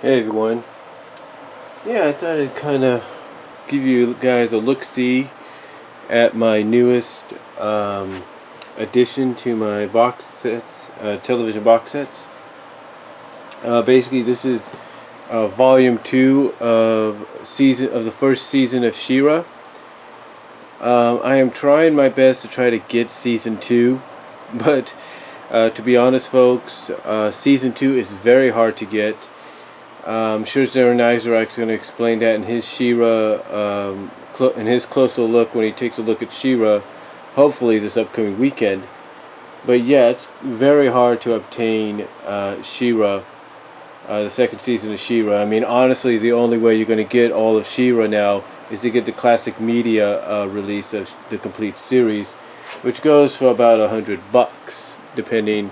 Hey everyone. Yeah, I thought I'd kind of give you guys a look-see at my newest addition to my box sets, television box sets. Basically, this is volume 2 of the first season of She-Ra. I am trying my best to try to get season 2, but to be honest, folks, season 2 is very hard to get. I'm sure Darren Isaac's going to explain that in his She-Ra, in his closer look when he takes a look at She-Ra, hopefully this upcoming weekend. But yeah, it's very hard to obtain She-Ra, the second season of She-Ra. I mean, honestly, the only way you're going to get all of She-Ra now is to get the classic media release of the complete series, which goes for about $100, depending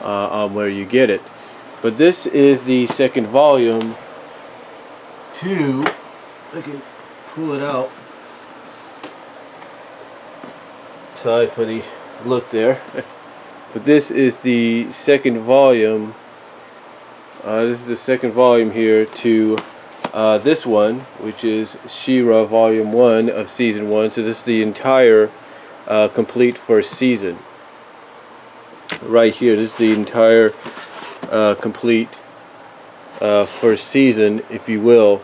on where you get it. But this is the second volume to, I can pull it out. Sorry for the look there. But this is the second volume. This is the second volume here to this one, which is She-Ra Volume 1 of Season 1. So this is the entire complete first season. Right here, this is the entire complete first season, if you will,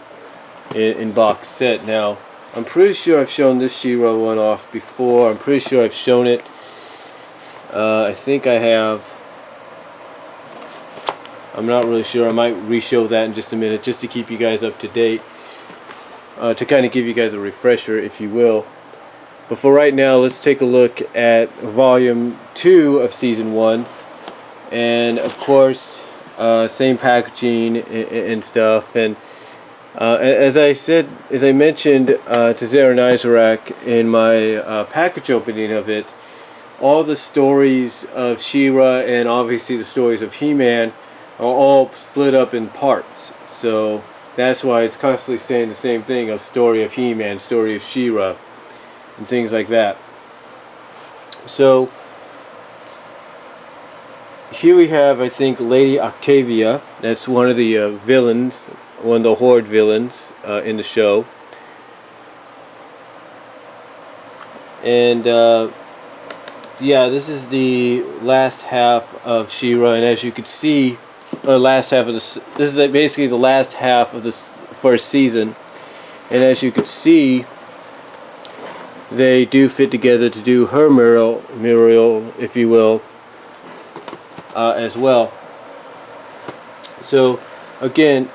in box set. Now, I'm pretty sure I've shown this She-Ra one off before. I'm pretty sure I've shown it. I think I have. I'm not really sure. I might re-show that in just a minute, just to keep you guys up to date, to kind of give you guys a refresher, if you will. But for right now, let's take a look at Volume 2 of Season 1. And of course, same packaging and stuff. And as I mentioned to Darren Isaac in my package opening of it, all the stories of She-Ra and obviously the stories of He-Man are all split up in parts. So that's why it's constantly saying the same thing: a story of He-Man, story of She-Ra, and things like that. So here we have, I think, Lady Octavia. That's one of the villains, one of the Horde villains in the show. And yeah, this is the last half of She-Ra, and as you can see, last half of this is basically the last half of this first season. And as you can see, they do fit together to do her Muriel, if you will, as well. So again,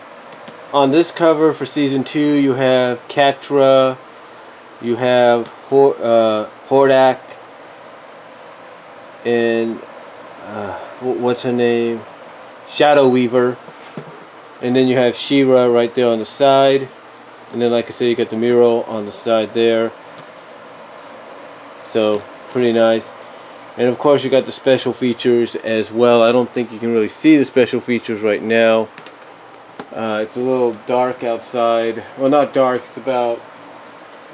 on this cover for season 2, you have Catra, you have Hordak, and what's her name, Shadow Weaver, and then you have She-Ra right there on the side, and then like I said, you got the mural on the side there. So pretty nice. And of course, you got the special features as well. I don't think you can really see the special features right now. It's a little dark outside. Well, not dark. It's about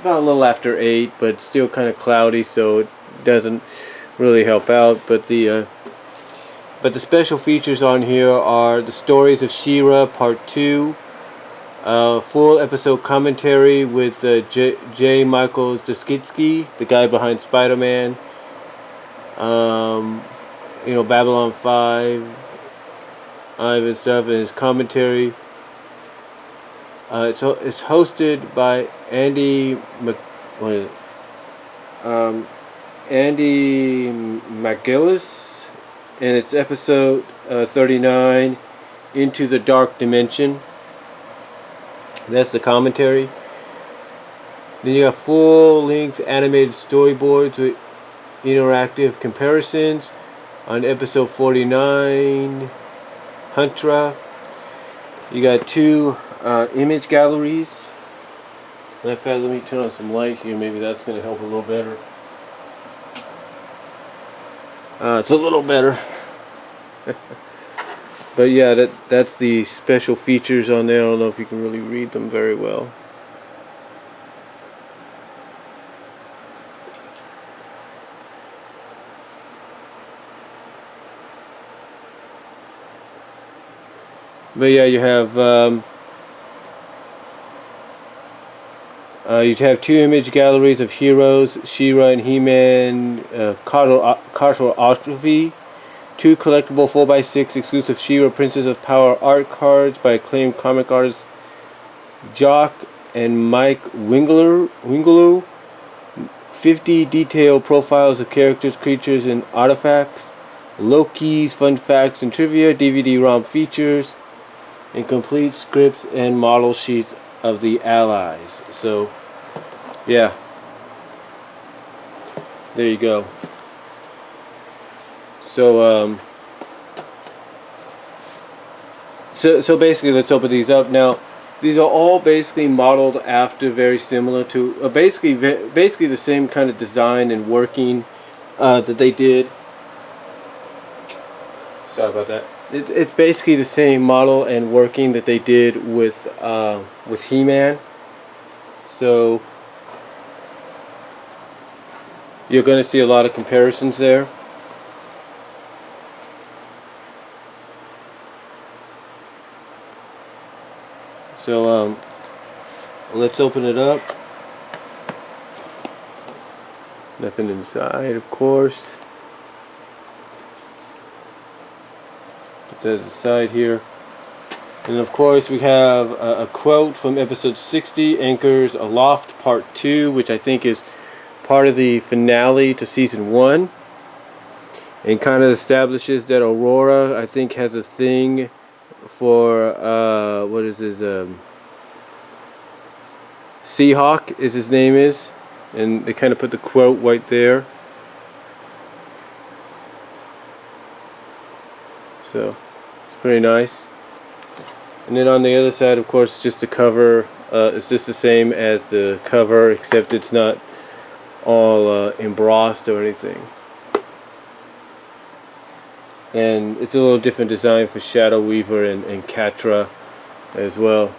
a little after 8, but it's still kind of cloudy, so it doesn't really help out. But the special features on here are the stories of She-Ra Part 2, full episode commentary with J. Michael Straczynski, the guy behind Spider-Man. You know, Babylon 5 and stuff, and his commentary. It's hosted by Andy McGillis, and it's episode 39, Into the Dark Dimension. That's the commentary. Then you got full-length animated storyboards with interactive comparisons on episode 49, Huntra. You got 2 image galleries. In fact, let me turn on some light here. Maybe that's going to help a little better. It's a little better. But yeah, that's the special features on there. I don't know if you can really read them very well. But yeah, you'd have two image galleries of heroes, She-Ra and He-Man, cartography, two collectible 4x6 exclusive She-Ra Princess of Power art cards by acclaimed comic artists Jock and Mike Wingelow, 50 detailed profiles of characters, creatures, and artifacts, Loki's fun facts and trivia, DVD-ROM features, and complete scripts and model sheets of the allies. So, yeah, there you go. So, so basically, let's open these up now. These are all basically modeled after, very similar to, basically the same kind of design and working that they did. Sorry about that. It's basically the same model and working that they did with He-Man. So you're going to see a lot of comparisons there. So let's open it up. Nothing inside, of course. Put that aside here. And of course we have a quote from episode 60, Anchors Aloft Part 2, which I think is part of the finale to season 1. And kind of establishes that Aurora, I think, has a thing for what is his Seahawk is his name is, and they kind of put the quote right there. So it's pretty nice. And then on the other side, of course, just the cover. It's just the same as the cover, except it's not all embossed or anything. And it's a little different design for Shadow Weaver and Catra as well.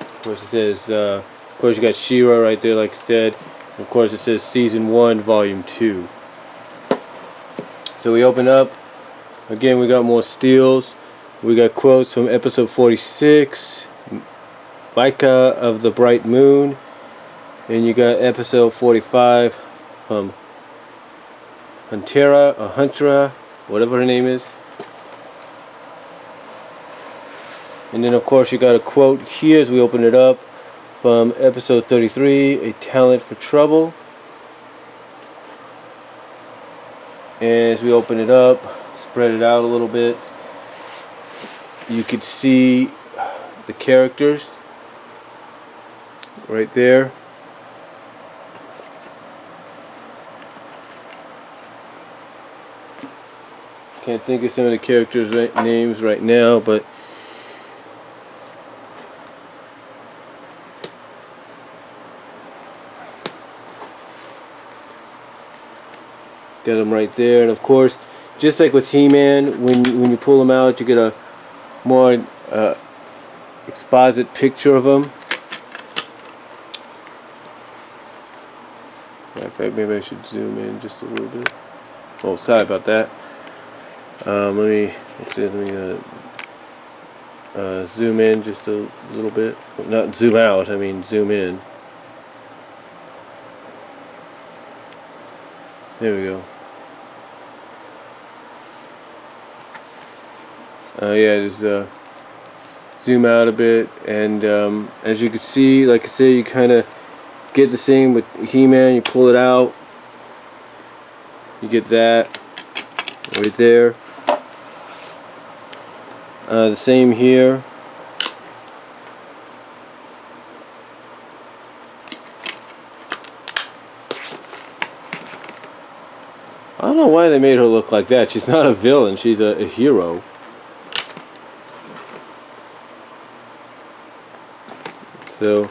Of course, it says, of course, you got She-Ra right there, like I said. Of course, it says Season 1, Volume 2. So we open up. Again, we got more steals. We got quotes from episode 46, Micah of the Bright Moon. And you got episode 45 from Huntera, whatever her name is. And then of course you got a quote here as we open it up from episode 33, A Talent for Trouble. And as we open it up, spread it out a little bit, you could see the characters right there. Can't think of some of the characters' names right now, but got them right there. And of course, just like with He-Man, when you pull them out, you get a more exposit picture of them. In fact, maybe I should zoom in just a little bit. Oh, sorry about that. Let me zoom in just a little bit. Not zoom out, I mean zoom in. There we go. Yeah, just zoom out a bit, and as you can see, like I said, you kind of get the same with He-Man. You pull it out, you get that right there. The same here. I don't know why they made her look like that. She's not a villain, she's a hero. So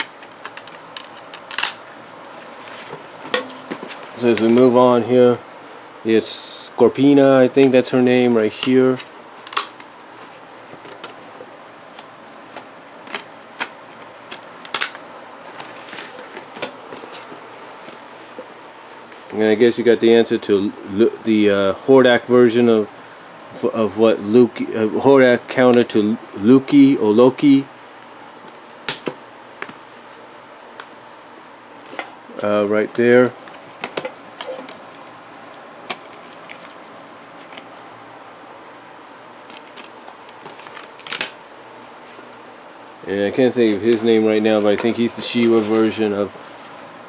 as we move on here, it's Scorpina, I think that's her name right here. And I guess you got the answer to the Hordak version of of what Horak counter to Luki or Loki. Right there. And I can't think of his name right now, but I think he's the She-Ra version of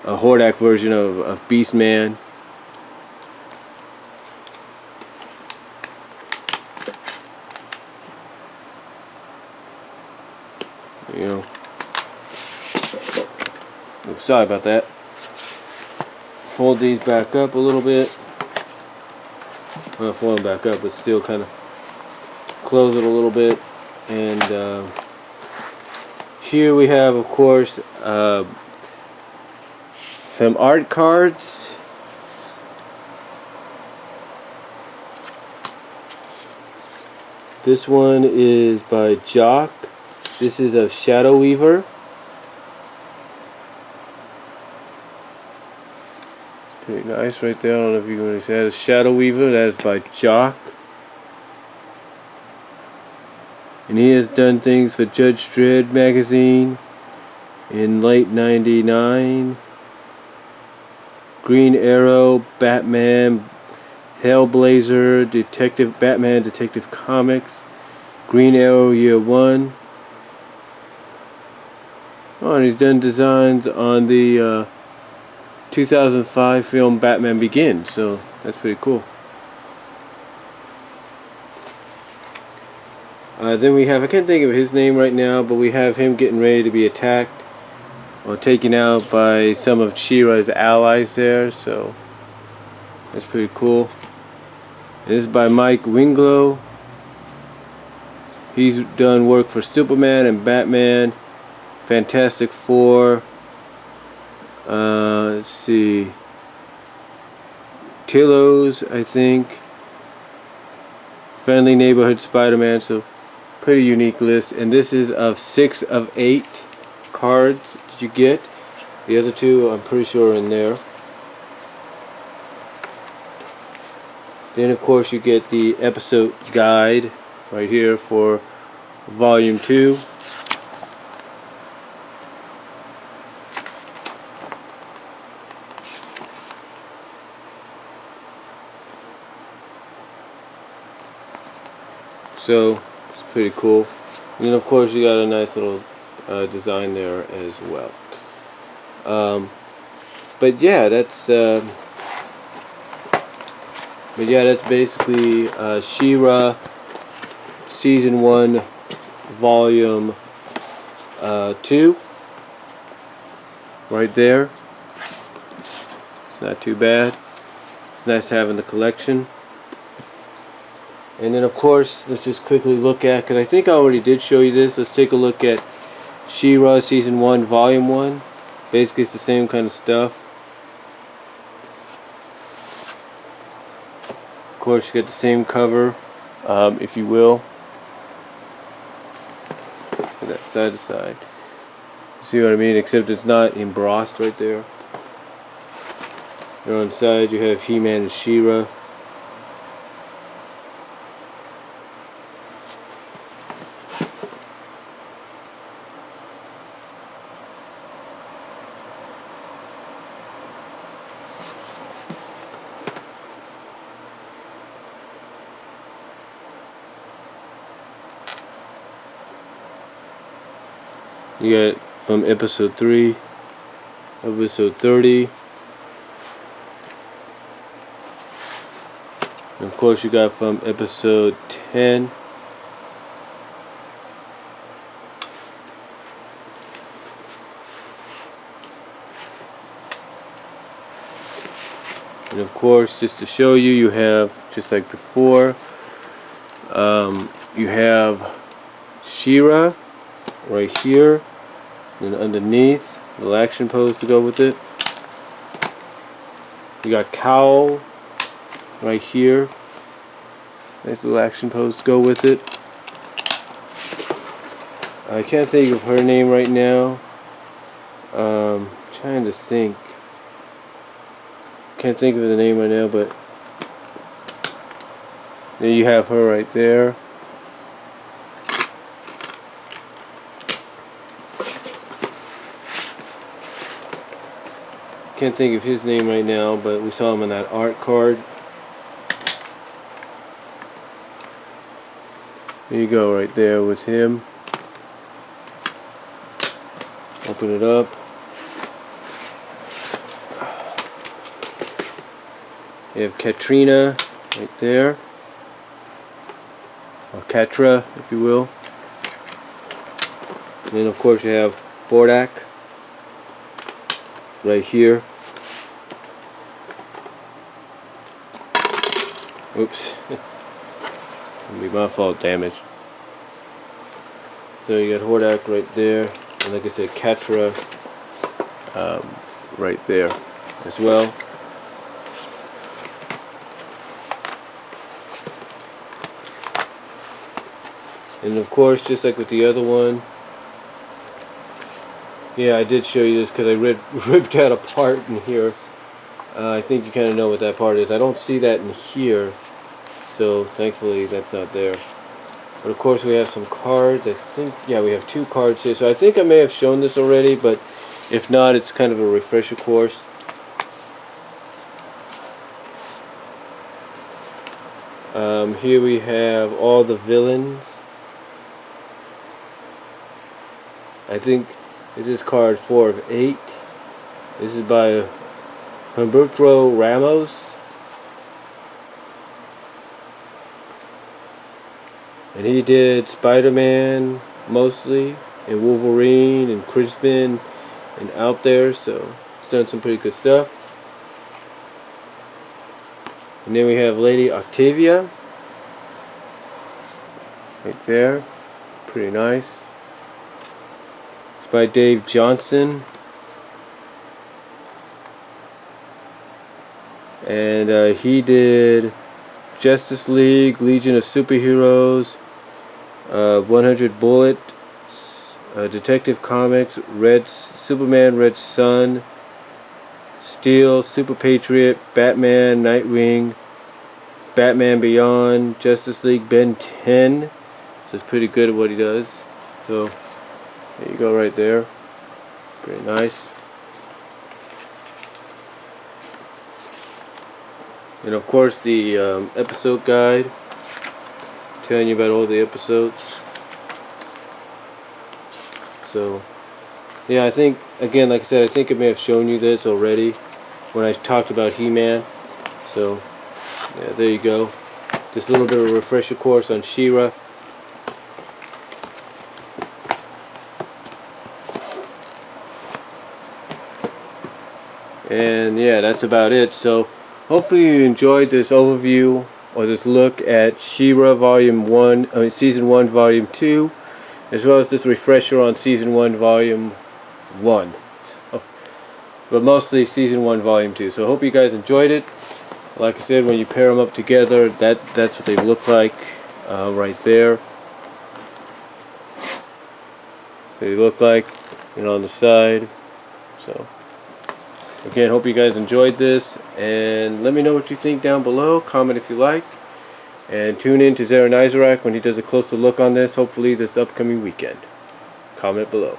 a Hordak version of Beastman. You know. Oh, sorry about that. Fold these back up a little bit. Well, fold them back up, but still kind of close it a little bit. And here we have, of course, some art cards. This one is by Jock. This is of Shadow Weaver. It's pretty nice right there. I don't know if you can really see that. Shadow Weaver. That is by Jock. And he has done things for Judge Dredd magazine in late '99. Green Arrow, Batman, Hellblazer, Batman Detective Comics, Green Arrow Year 1. Oh, and he's done designs on the 2005 film Batman Begins, so that's pretty cool. Then we have, I can't think of his name right now, but we have him getting ready to be attacked or taken out by some of She-Ra's allies there, so that's pretty cool. And this is by Mike Winglow. He's done work for Superman and Batman, Fantastic Four, let's see, Tillos, I think, Friendly Neighborhood Spider-Man, so pretty unique list. And this is of 6 of 8 cards that you get. The other 2 I'm pretty sure are in there. Then of course you get the episode guide right here for volume 2. So it's pretty cool. And then of course you got a nice little design there as well. But yeah, that's basically She-Ra season 1 volume 2 right there. It's not too bad. It's nice having the collection. And then of course, let's just quickly look at, because I think I already did show you this, let's take a look at She-Ra season 1 volume 1. Basically it's the same kind of stuff. Of course you get the same cover, if you will. Put that side to side. See what I mean? Except it's not embossed right there. And on the side you have He-Man and She-Ra. You got from episode 3, episode 30. And of course you got from episode 10. And of course, just to show you, you have, just like before, you have She-Ra right here, and underneath, little action pose to go with it. You got Cowl right here, nice little action pose to go with it. I can't think of her name right now. Trying to think. Can't think of the name right now, but There you have her right there. Can't think of his name right now, but we saw him on that art card. There you go, right there with him. Open it up. You have Katrina right there, or Katra, if you will. And then of course you have Bordak right here. Oops. It'll be my fault, damage. So you got Hordak right there, and like I said, Katra right there as well. And of course, just like with the other one, yeah, I did show you this because I ripped out a part in here. I think you kind of know what that part is. I don't see that in here, so thankfully that's not there. But of course we have some cards. I think, yeah, we have 2 cards here. So I think I may have shown this already, but if not, it's kind of a refresher course. Here we have all the villains. I think this is card 4 of 8. This is by Humberto Ramos. And he did Spider-Man mostly, and Wolverine, and Crispin, and Out There, so he's done some pretty good stuff. And then we have Lady Octavia, right there, pretty nice. It's by Dave Johnson. And he did Justice League, Legion of Superheroes, 100 Bullets, Detective Comics, Superman, Red Sun, Steel, Super Patriot, Batman, Nightwing, Batman Beyond, Justice League, Ben 10. So it's pretty good at what he does. So there you go right there. Pretty nice. And of course the episode guide, telling you about all the episodes. So yeah, I think, again, like I said, I think I may have shown you this already when I talked about He-Man. So yeah, there you go. Just a little bit of a refresher course on She-Ra. And yeah, that's about it. So hopefully you enjoyed this overview, or this look at She-Ra Volume 1, Season 1, Volume 2, as well as this refresher on Season 1, Volume 1. So, but mostly Season 1, Volume 2. So I hope you guys enjoyed it. Like I said, when you pair them up together, that's what they look like right there. So they look like, on the side. So again, hope you guys enjoyed this, and let me know what you think down below. Comment if you like, and tune in to Zara Nizarak when he does a closer look on this, hopefully this upcoming weekend. Comment below.